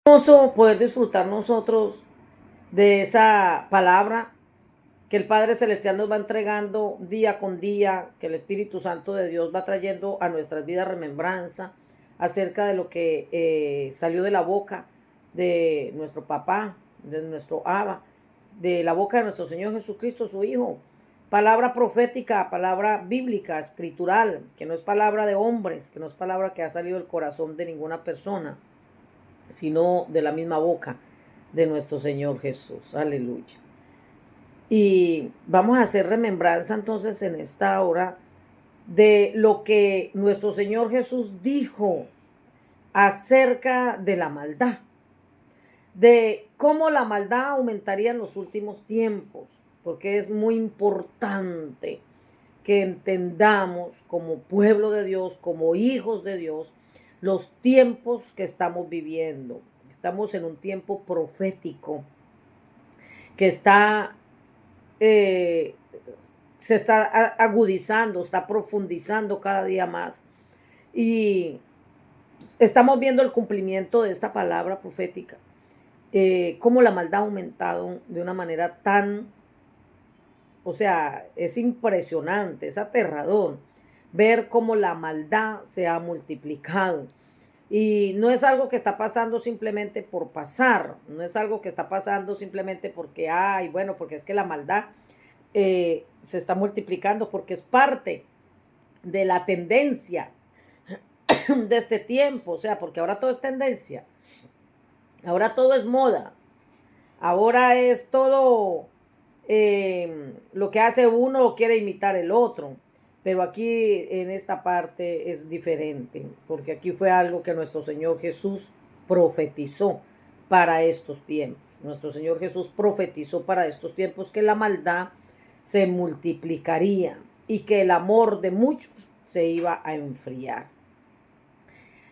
Hermoso poder disfrutar nosotros de esa palabra que el Padre Celestial nos va entregando día con día, que el Espíritu Santo de Dios va trayendo a nuestras vidas remembranza acerca de lo que salió de la boca de nuestro papá, de nuestro Abba, de la boca de nuestro Señor Jesucristo, su Hijo. Palabra profética, palabra bíblica, escritural, que no es palabra de hombres, que no es palabra que ha salido del corazón de ninguna persona, sino de la misma boca de nuestro Señor Jesús. Aleluya. Y vamos a hacer remembranza entonces en esta hora de lo que nuestro Señor Jesús dijo acerca de la maldad, de cómo la maldad aumentaría en los últimos tiempos, porque es muy importante que entendamos como pueblo de Dios, como hijos de Dios, los tiempos que estamos viviendo. Estamos en un tiempo profético que está, eh, se está agudizando, está profundizando cada día más. Y estamos viendo el cumplimiento de esta palabra profética, cómo la maldad ha aumentado de una manera tan, o sea, es impresionante, es aterrador ver cómo la maldad se ha multiplicado. Y no es algo que está pasando simplemente por pasar, no es algo que está pasando simplemente porque, ay, bueno, porque es que la maldad se está multiplicando, porque es parte de la tendencia de este tiempo, o sea, porque ahora todo es tendencia, ahora todo es moda, ahora es todo lo que hace uno lo quiere imitar el otro. Pero aquí en esta parte es diferente, porque aquí fue algo que nuestro Señor Jesús profetizó para estos tiempos. Nuestro Señor Jesús profetizó para estos tiempos que la maldad se multiplicaría y que el amor de muchos se iba a enfriar.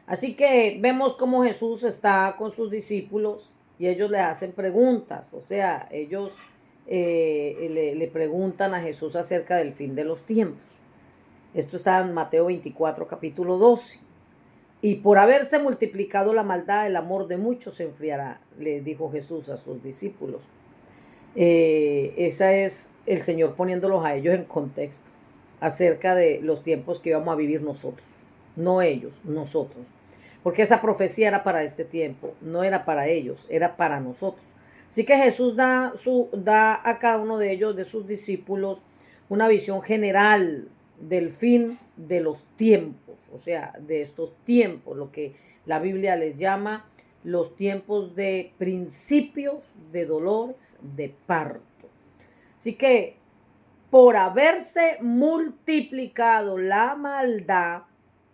Así que vemos cómo Jesús está con sus discípulos y ellos le hacen preguntas, o sea, ellos le preguntan a Jesús acerca del fin de los tiempos. Esto está en Mateo 24, capítulo 12. Y por haberse multiplicado la maldad, el amor de muchos se enfriará, le dijo Jesús a sus discípulos. Esa es el Señor poniéndolos a ellos en contexto acerca de los tiempos que íbamos a vivir nosotros, no ellos, nosotros. Porque esa profecía era para este tiempo, no era para ellos, era para nosotros. Así que Jesús da a cada uno de ellos, de sus discípulos, una visión general del fin de los tiempos, o sea, de estos tiempos, lo que la Biblia les llama los tiempos de principios de dolores de parto. Así que por haberse multiplicado la maldad,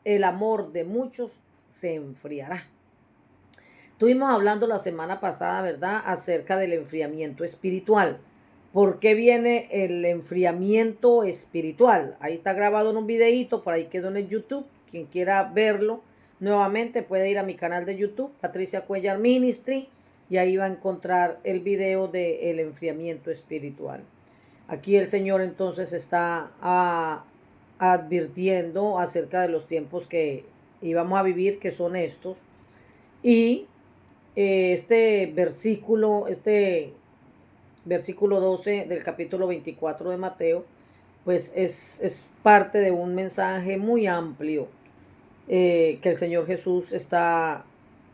el amor de muchos se enfriará. Estuvimos hablando la semana pasada, ¿verdad?, acerca del enfriamiento espiritual. ¿Por qué viene el enfriamiento espiritual? Ahí está grabado en un videíto, por ahí quedó en el YouTube. Quien quiera verlo nuevamente puede ir a mi canal de YouTube, Patricia Cuellar Ministry, y ahí va a encontrar el video del enfriamiento espiritual. Aquí el Señor entonces está advirtiendo acerca de los tiempos que íbamos a vivir, que son estos. Y este versículo 12 del capítulo 24 de Mateo, pues es parte de un mensaje muy amplio que el Señor Jesús está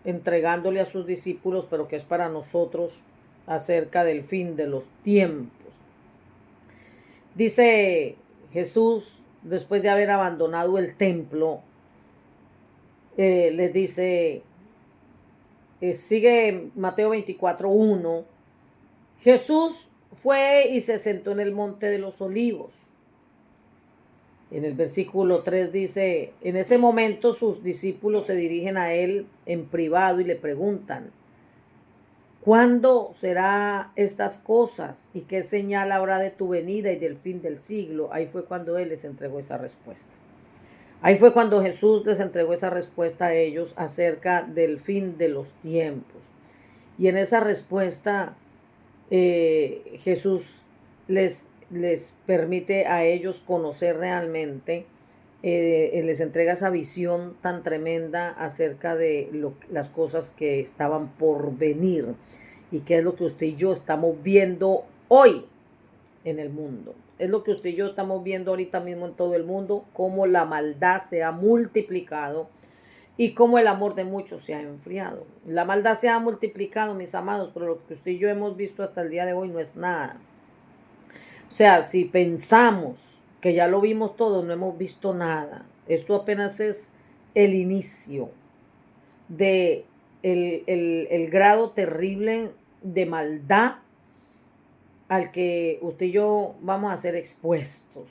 entregándole a sus discípulos, pero que es para nosotros acerca del fin de los tiempos. Dice Jesús, después de haber abandonado el templo, les dice, sigue Mateo 24:1, Jesús fue y se sentó en el monte de los olivos. En el versículo 3 dice, en ese momento sus discípulos se dirigen a él en privado y le preguntan, ¿cuándo será estas cosas y qué señal habrá de tu venida y del fin del siglo? Ahí fue cuando él les entregó esa respuesta. Ahí fue cuando Jesús les entregó esa respuesta a ellos acerca del fin de los tiempos. Y en esa respuesta Jesús les permite a ellos conocer realmente les entrega esa visión tan tremenda acerca de las cosas que estaban por venir y qué es lo que usted y yo estamos viendo hoy en el mundo. Es lo que usted y yo estamos viendo ahorita mismo en todo el mundo, cómo la maldad se ha multiplicado y cómo el amor de muchos se ha enfriado. La maldad se ha multiplicado, mis amados, pero lo que usted y yo hemos visto hasta el día de hoy no es nada. O sea, si pensamos que ya lo vimos todo, no hemos visto nada. Esto apenas es el inicio de el grado terrible de maldad al que usted y yo vamos a ser expuestos.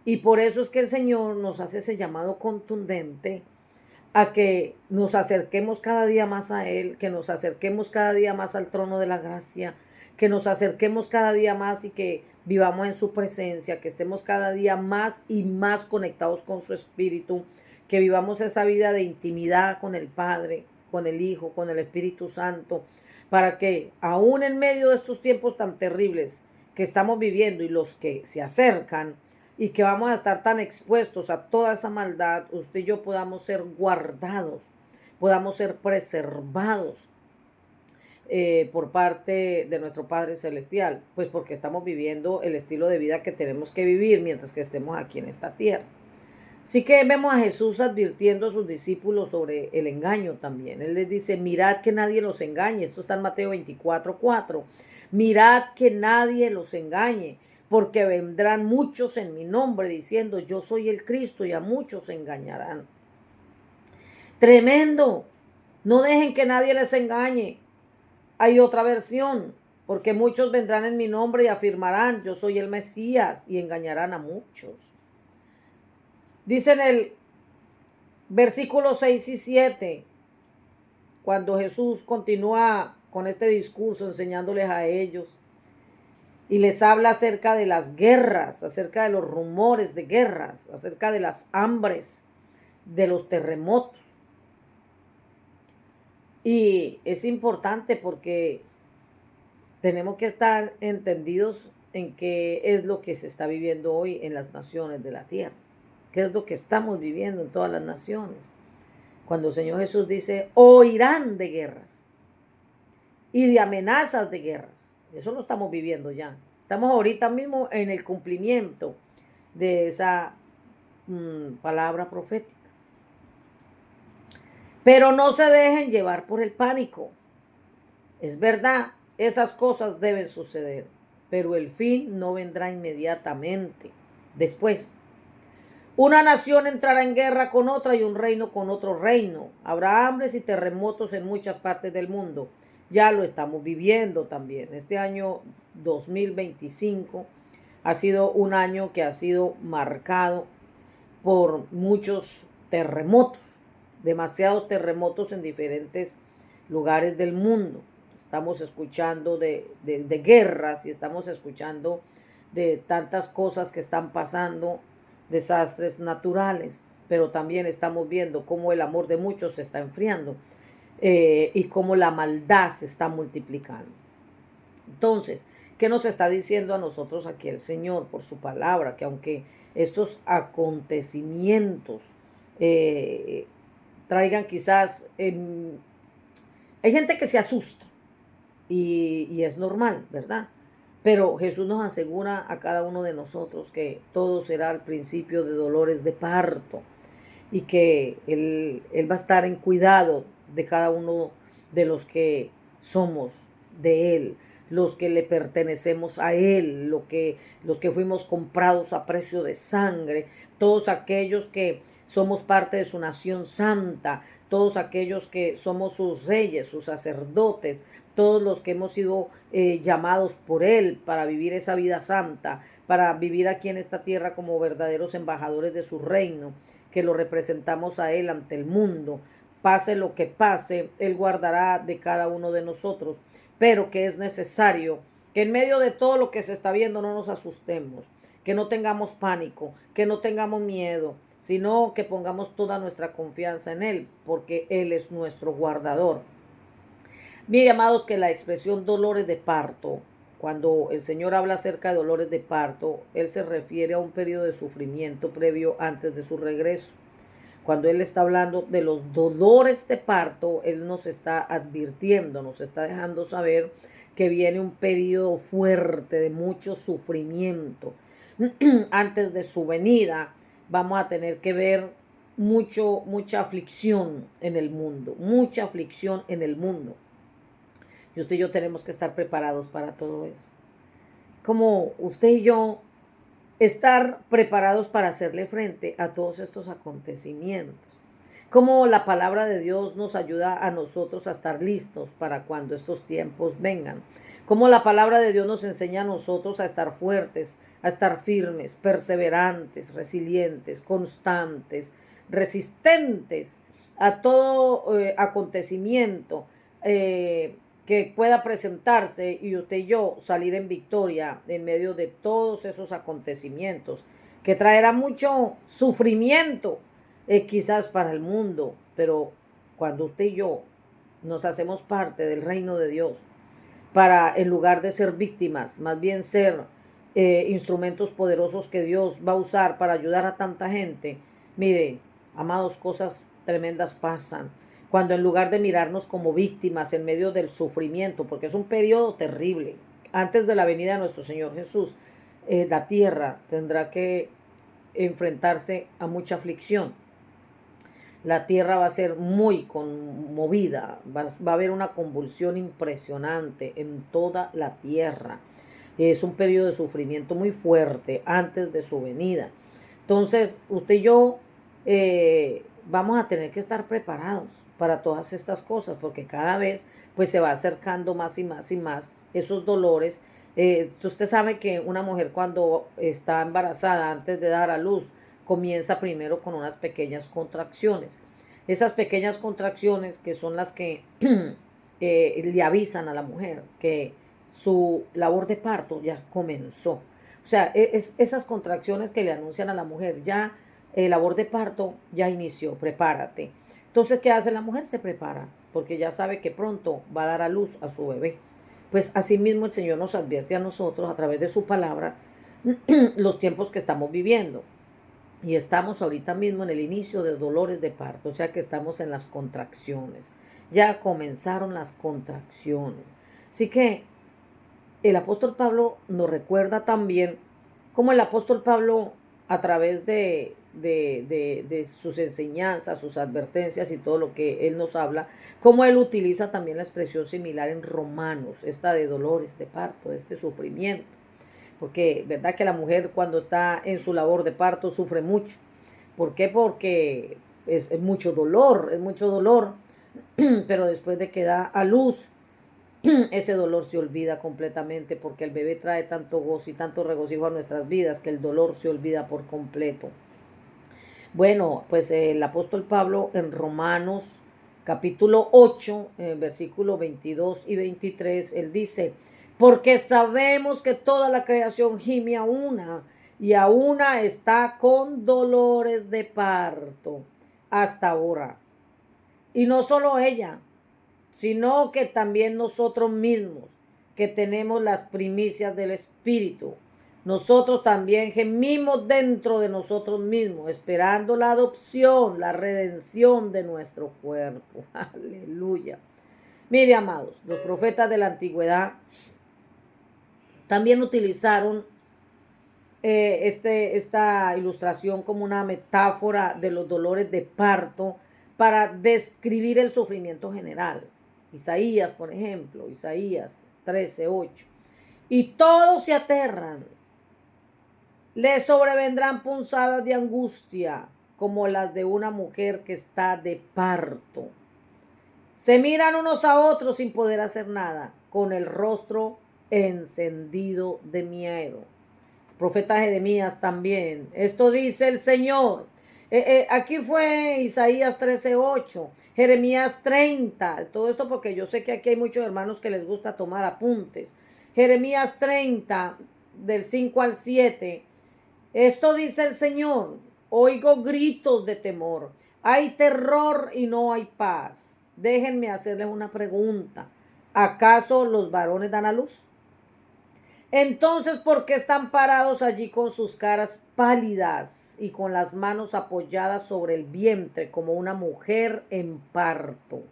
Y por eso es que el Señor nos hace ese llamado contundente a que nos acerquemos cada día más a Él, que nos acerquemos cada día más al trono de la gracia, que nos acerquemos cada día más y que vivamos en su presencia, que estemos cada día más y más conectados con su Espíritu, que vivamos esa vida de intimidad con el Padre, con el Hijo, con el Espíritu Santo, para que aún en medio de estos tiempos tan terribles que estamos viviendo y los que se acercan, y que vamos a estar tan expuestos a toda esa maldad, usted y yo podamos ser guardados, podamos ser preservados por parte de nuestro Padre Celestial, pues porque estamos viviendo el estilo de vida que tenemos que vivir mientras que estemos aquí en esta tierra. Así que vemos a Jesús advirtiendo a sus discípulos sobre el engaño también. Él les dice, mirad que nadie los engañe. Esto está en Mateo 24:4. Mirad que nadie los engañe, porque vendrán muchos en mi nombre diciendo, yo soy el Cristo, y a muchos engañarán. Tremendo. No dejen que nadie les engañe. Hay otra versión, porque muchos vendrán en mi nombre y afirmarán, yo soy el Mesías, y engañarán a muchos. Dice en el versículo 6 y 7, cuando Jesús continúa con este discurso enseñándoles a ellos y les habla acerca de las guerras, acerca de los rumores de guerras, acerca de las hambres, de los terremotos. Y es importante porque tenemos que estar entendidos en qué es lo que se está viviendo hoy en las naciones de la tierra. ¿Qué es lo que estamos viviendo en todas las naciones? Cuando el Señor Jesús dice, oirán de guerras y de amenazas de guerras. Eso lo estamos viviendo ya. Estamos ahorita mismo en el cumplimiento de esa palabra profética. Pero no se dejen llevar por el pánico. Es verdad, esas cosas deben suceder, pero el fin no vendrá inmediatamente. Después, una nación entrará en guerra con otra y un reino con otro reino. Habrá hambres y terremotos en muchas partes del mundo. Ya lo estamos viviendo también. Este año 2025 ha sido un año que ha sido marcado por muchos terremotos, demasiados terremotos en diferentes lugares del mundo. Estamos escuchando de guerras y estamos escuchando de tantas cosas que están pasando, desastres naturales, pero también estamos viendo cómo el amor de muchos se está enfriando y cómo la maldad se está multiplicando. Entonces, ¿qué nos está diciendo a nosotros aquí el Señor por su palabra? Que aunque estos acontecimientos traigan quizás... hay gente que se asusta y es normal, ¿verdad? Pero Jesús nos asegura a cada uno de nosotros que todo será al principio de dolores de parto y que Él va a estar en cuidado de cada uno de los que somos de Él, los que le pertenecemos a Él, los que fuimos comprados a precio de sangre, todos aquellos que somos parte de su nación santa, todos aquellos que somos sus reyes, sus sacerdotes, todos los que hemos sido llamados por Él para vivir esa vida santa, para vivir aquí en esta tierra como verdaderos embajadores de su reino, que lo representamos a Él ante el mundo. Pase lo que pase, Él guardará de cada uno de nosotros, pero que es necesario que en medio de todo lo que se está viendo no nos asustemos, que no tengamos pánico, que no tengamos miedo, sino que pongamos toda nuestra confianza en Él, porque Él es nuestro guardador. Mire, amados, que la expresión dolores de parto cuando el Señor habla acerca de dolores de parto, Él se refiere a un periodo de sufrimiento previo antes de su regreso. Cuando Él está hablando de los dolores de parto, Él nos está advirtiendo, nos está dejando saber que viene un periodo fuerte de mucho sufrimiento. Antes de su venida, vamos a tener que ver mucha aflicción en el mundo, mucha aflicción en el mundo. Y usted y yo tenemos que estar preparados para todo eso. Como usted y yo estar preparados para hacerle frente a todos estos acontecimientos. Como la palabra de Dios nos ayuda a nosotros a estar listos para cuando estos tiempos vengan. Como la palabra de Dios nos enseña a nosotros a estar fuertes, a estar firmes, perseverantes, resilientes, constantes, resistentes a todo acontecimiento que pueda presentarse y usted y yo salir en victoria en medio de todos esos acontecimientos que traerá mucho sufrimiento quizás para el mundo, pero cuando usted y yo nos hacemos parte del reino de Dios para en lugar de ser víctimas, más bien ser instrumentos poderosos que Dios va a usar para ayudar a tanta gente, mire, amados, cosas tremendas pasan cuando en lugar de mirarnos como víctimas en medio del sufrimiento, porque es un periodo terrible, antes de la venida de nuestro Señor Jesús, la tierra tendrá que enfrentarse a mucha aflicción. La tierra va a ser muy conmovida, va a haber una convulsión impresionante en toda la tierra. Es un periodo de sufrimiento muy fuerte antes de su venida. Entonces, usted y yo vamos a tener que estar preparados para todas estas cosas, porque cada vez pues se va acercando más y más y más esos dolores. Usted sabe que una mujer cuando está embarazada antes de dar a luz comienza primero con unas pequeñas contracciones. Esas pequeñas contracciones que son las que le avisan a la mujer que su labor de parto ya comenzó. O sea, esas contracciones que le anuncian a la mujer, ya labor de parto ya inició, prepárate. Entonces, ¿qué hace la mujer? Se prepara, porque ya sabe que pronto va a dar a luz a su bebé. Pues asimismo el Señor nos advierte a nosotros a través de su palabra los tiempos que estamos viviendo. Y estamos ahorita mismo en el inicio de dolores de parto, o sea que estamos en las contracciones. Ya comenzaron las contracciones. Así que el apóstol Pablo nos recuerda también cómo el apóstol Pablo, a través de sus enseñanzas, sus advertencias y todo lo que él nos habla, cómo él utiliza también la expresión similar en Romanos, esta de dolores de parto, este sufrimiento. Porque, ¿verdad que la mujer cuando está en su labor de parto sufre mucho? ¿Por qué? Porque es mucho dolor, pero después de que da a luz, ese dolor se olvida completamente porque el bebé trae tanto gozo y tanto regocijo a nuestras vidas que el dolor se olvida por completo. Bueno, pues el apóstol Pablo en Romanos capítulo 8, versículo 22 y 23, él dice, porque sabemos que toda la creación gime a una y a una está con dolores de parto hasta ahora. Y no solo ella, sino que también nosotros mismos, que tenemos las primicias del Espíritu. Nosotros también gemimos dentro de nosotros mismos, esperando la adopción, la redención de nuestro cuerpo. Aleluya. Mire, amados, los profetas de la antigüedad también utilizaron esta ilustración como una metáfora de los dolores de parto para describir el sufrimiento general. Isaías, por ejemplo, Isaías 13:8. Y todos se aterran, le sobrevendrán punzadas de angustia como las de una mujer que está de parto. Se miran unos a otros sin poder hacer nada, con el rostro encendido de miedo. Profeta Jeremías también. Esto dice el Señor. Aquí fue Isaías 13:8, Jeremías 30, todo esto porque yo sé que aquí hay muchos hermanos que les gusta tomar apuntes. Jeremías 30, del 5 al 7. Esto dice el Señor, oigo gritos de temor, hay terror y no hay paz. Déjenme hacerles una pregunta. ¿Acaso los varones dan a luz? Entonces, ¿por qué están parados allí con sus caras pálidas y con las manos apoyadas sobre el vientre como una mujer en parto?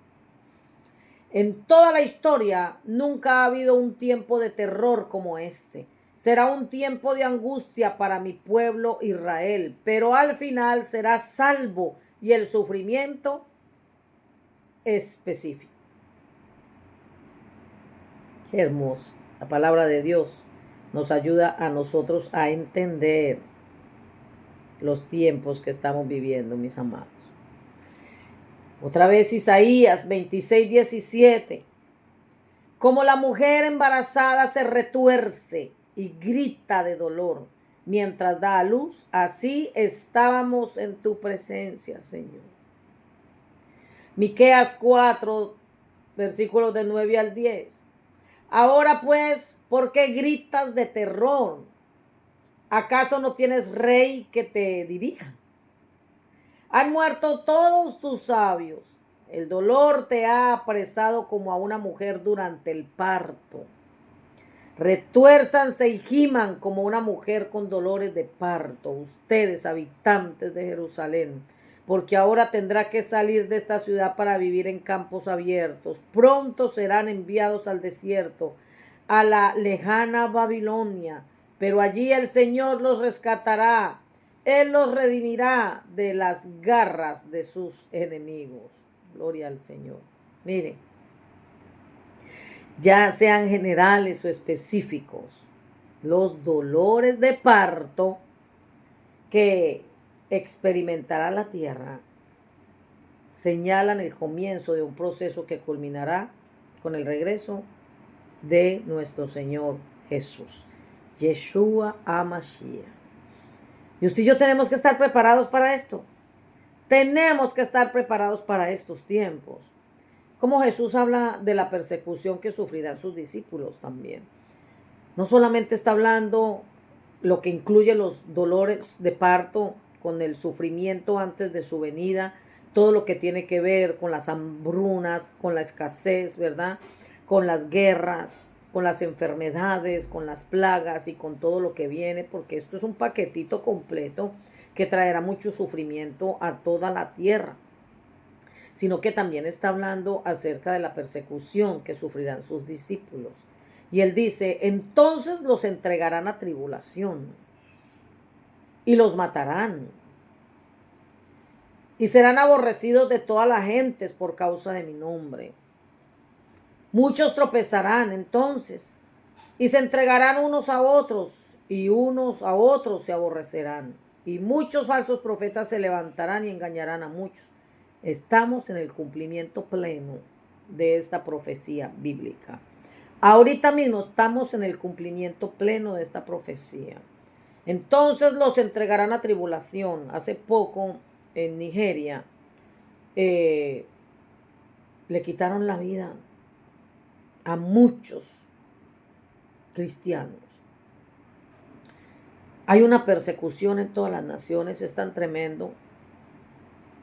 En toda la historia nunca ha habido un tiempo de terror como este. Será un tiempo de angustia para mi pueblo Israel, pero al final será salvo y el sufrimiento específico. Qué hermoso. La palabra de Dios nos ayuda a nosotros a entender los tiempos que estamos viviendo, mis amados. Otra vez Isaías 26:17. Como la mujer embarazada se retuerce y grita de dolor mientras da a luz, así estábamos en tu presencia, Señor. Miqueas 4, versículos de 9 al 10. Ahora pues, ¿por qué gritas de terror? ¿Acaso no tienes rey que te dirija? Han muerto todos tus sabios. El dolor te ha apresado como a una mujer durante el parto. Retuérzanse y giman como una mujer con dolores de parto, ustedes, habitantes de Jerusalén, porque ahora tendrá que salir de esta ciudad para vivir en campos abiertos. Pronto serán enviados al desierto, a la lejana Babilonia, pero allí el Señor los rescatará. Él los redimirá de las garras de sus enemigos. Gloria al Señor. Mire, ya sean generales o específicos, los dolores de parto que experimentará la tierra señalan el comienzo de un proceso que culminará con el regreso de nuestro Señor Jesús, Yeshua HaMashiach. Y usted y yo tenemos que estar preparados para esto. Tenemos que estar preparados para estos tiempos. Como Jesús habla de la persecución que sufrirán sus discípulos también. No solamente está hablando lo que incluye los dolores de parto, con el sufrimiento antes de su venida, todo lo que tiene que ver con las hambrunas, con la escasez, ¿verdad? Con las guerras, con las enfermedades, con las plagas y con todo lo que viene, porque esto es un paquetito completo que traerá mucho sufrimiento a toda la tierra, sino que también está hablando acerca de la persecución que sufrirán sus discípulos. Y él dice, entonces los entregarán a tribulación y los matarán y serán aborrecidos de todas las gentes por causa de mi nombre. Muchos tropezarán entonces y se entregarán unos a otros y unos a otros se aborrecerán. Y muchos falsos profetas se levantarán y engañarán a muchos. Estamos en el cumplimiento pleno de esta profecía bíblica. Ahorita mismo estamos en el cumplimiento pleno de esta profecía. Entonces los entregarán a tribulación. Hace poco en Nigeria le quitaron la vida a muchos cristianos. Hay una persecución en todas las naciones, es tan tremendo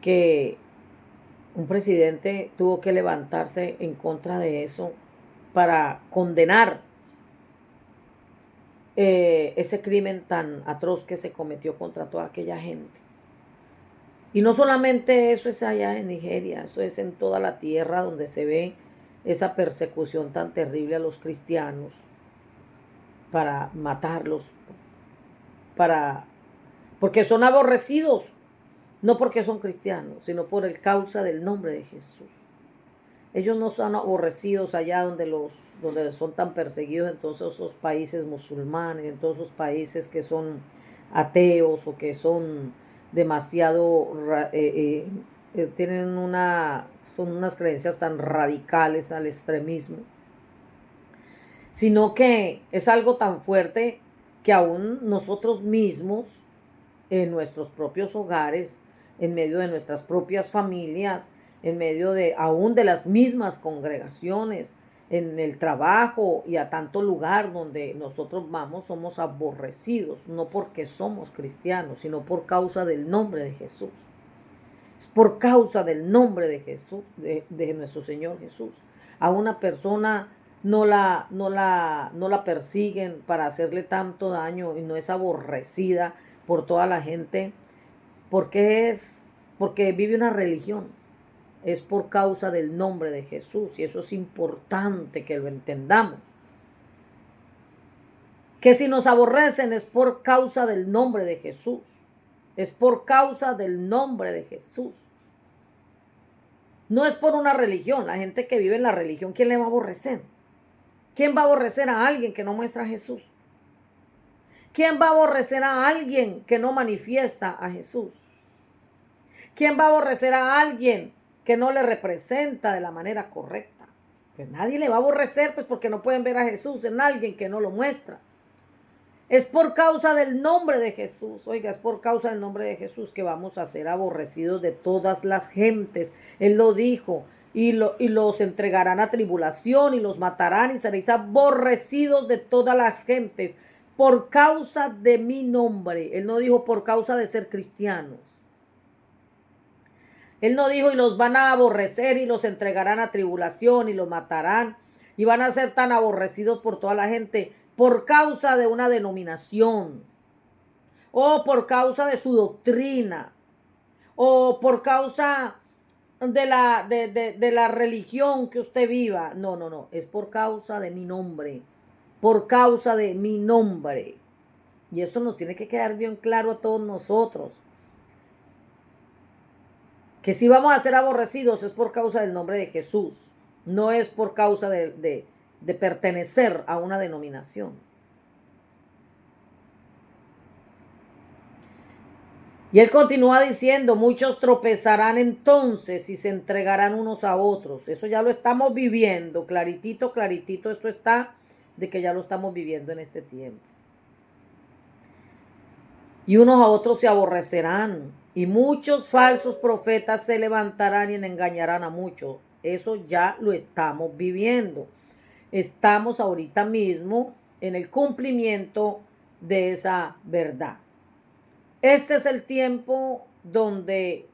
que un presidente tuvo que levantarse en contra de eso para condenar ese crimen tan atroz que se cometió contra toda aquella gente. Y no solamente eso es allá en Nigeria, eso es en toda la tierra donde se ve esa persecución tan terrible a los cristianos para matarlos, porque son aborrecidos, no porque son cristianos, sino por el causa del nombre de Jesús. Ellos no son aborrecidos allá donde son tan perseguidos en todos esos países musulmanes, en todos esos países que son ateos o que son demasiado, son unas creencias tan radicales al extremismo, sino que es algo tan fuerte que aún nosotros mismos, en nuestros propios hogares, en medio de nuestras propias familias, en medio de aún de las mismas congregaciones, en el trabajo y a tanto lugar donde nosotros vamos, somos aborrecidos, no porque somos cristianos, sino por causa del nombre de Jesús. Es por causa del nombre de Jesús, de nuestro Señor Jesús. A una persona no la persiguen para hacerle tanto daño y no es aborrecida por toda la gente, porque vive una religión. Es por causa del nombre de Jesús y eso es importante que lo entendamos. Que si nos aborrecen es por causa del nombre de Jesús. Es por causa del nombre de Jesús. No es por una religión. La gente que vive en la religión, ¿quién le va a aborrecer? ¿Quién va a aborrecer a alguien que no muestra a Jesús? ¿Quién va a aborrecer a alguien que no manifiesta a Jesús? ¿Quién va a aborrecer a alguien que no le representa de la manera correcta? Pues nadie le va a aborrecer, pues porque no pueden ver a Jesús en alguien que no lo muestra. Es por causa del nombre de Jesús, oiga, es por causa del nombre de Jesús que vamos a ser aborrecidos de todas las gentes. Él lo dijo, y los entregarán a tribulación y los matarán y seréis aborrecidos de todas las gentes por causa de mi nombre. Él no dijo por causa de ser cristianos. Él no dijo y los van a aborrecer y los entregarán a tribulación y los matarán y van a ser tan aborrecidos por toda la gente por causa de una denominación o por causa de su doctrina o por causa de la religión que usted viva. No, no, no, es por causa de mi nombre, por causa de mi nombre. Y esto nos tiene que quedar bien claro a todos nosotros. Que si vamos a ser aborrecidos es por causa del nombre de Jesús, no es por causa de pertenecer a una denominación. Y él continúa diciendo, muchos tropezarán entonces y se entregarán unos a otros. Eso ya lo estamos viviendo, claritito, claritito, esto está de que ya lo estamos viviendo en este tiempo. Y unos a otros se aborrecerán. Y muchos falsos profetas se levantarán y engañarán a muchos. Eso ya lo estamos viviendo. Estamos ahorita mismo en el cumplimiento de esa verdad. Este es el tiempo donde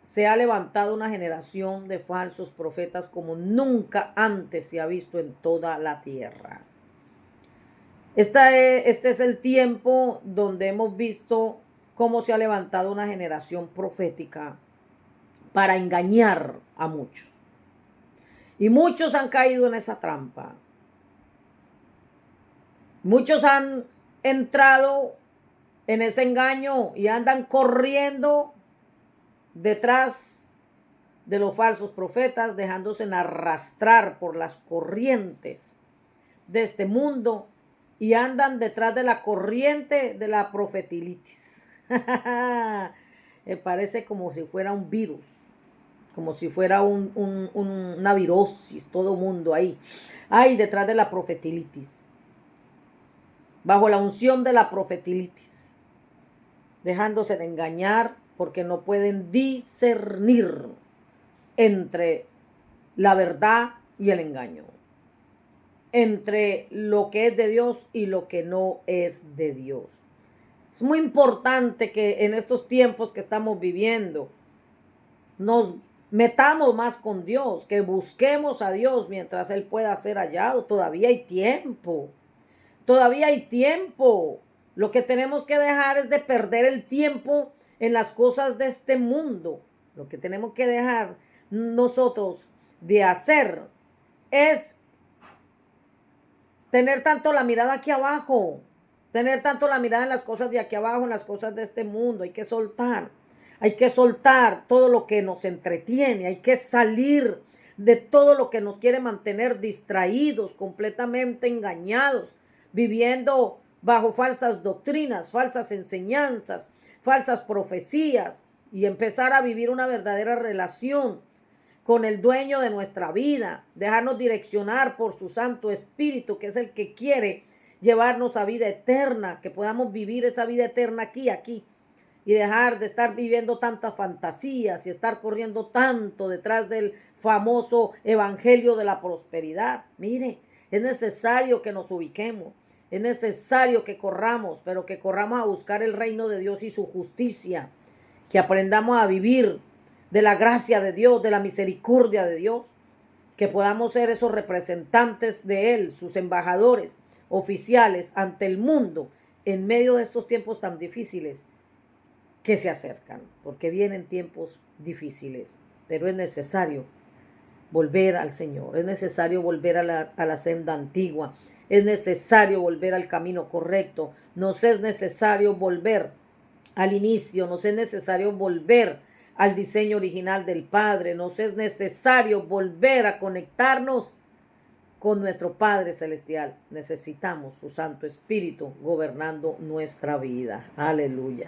se ha levantado una generación de falsos profetas como nunca antes se ha visto en toda la tierra. Este es el tiempo donde hemos visto cómo se ha levantado una generación profética para engañar a muchos. Y muchos han caído en esa trampa. Muchos han entrado en ese engaño y andan corriendo detrás de los falsos profetas, dejándose arrastrar por las corrientes de este mundo y andan detrás de la corriente de la profetilitis. Me parece como si fuera un virus, como si fuera una virosis, todo mundo ahí. Ay, detrás de la profetilitis, bajo la unción de la profetilitis, dejándose de engañar porque no pueden discernir entre la verdad y el engaño, entre lo que es de Dios y lo que no es de Dios. Es muy importante que en estos tiempos que estamos viviendo nos metamos más con Dios, que busquemos a Dios mientras Él pueda ser hallado. Todavía hay tiempo, todavía hay tiempo. Lo que tenemos que dejar es de perder el tiempo en las cosas de este mundo. Lo que tenemos que dejar nosotros de hacer es tener tanto la mirada aquí abajo, tener tanto la mirada en las cosas de aquí abajo, en las cosas de este mundo. Hay que soltar todo lo que nos entretiene, hay que salir de todo lo que nos quiere mantener distraídos, completamente engañados, viviendo bajo falsas doctrinas, falsas enseñanzas, falsas profecías, y empezar a vivir una verdadera relación con el dueño de nuestra vida, dejarnos direccionar por su Santo Espíritu, que es el que quiere llevarnos a vida eterna, que podamos vivir esa vida eterna aquí, y dejar de estar viviendo tantas fantasías y estar corriendo tanto detrás del famoso evangelio de la prosperidad. Mire, es necesario que nos ubiquemos, es necesario que corramos, pero que corramos a buscar el reino de Dios y su justicia, que aprendamos a vivir de la gracia de Dios, de la misericordia de Dios, que podamos ser esos representantes de Él, sus embajadores oficiales ante el mundo en medio de estos tiempos tan difíciles que se acercan, porque vienen tiempos difíciles, pero es necesario volver al Señor, es necesario volver a la senda antigua, es necesario volver al camino correcto, nos es necesario volver al inicio, nos es necesario volver al diseño original del Padre, nos es necesario volver a conectarnos con nuestro Padre Celestial. Necesitamos su Santo Espíritu gobernando nuestra vida. Aleluya.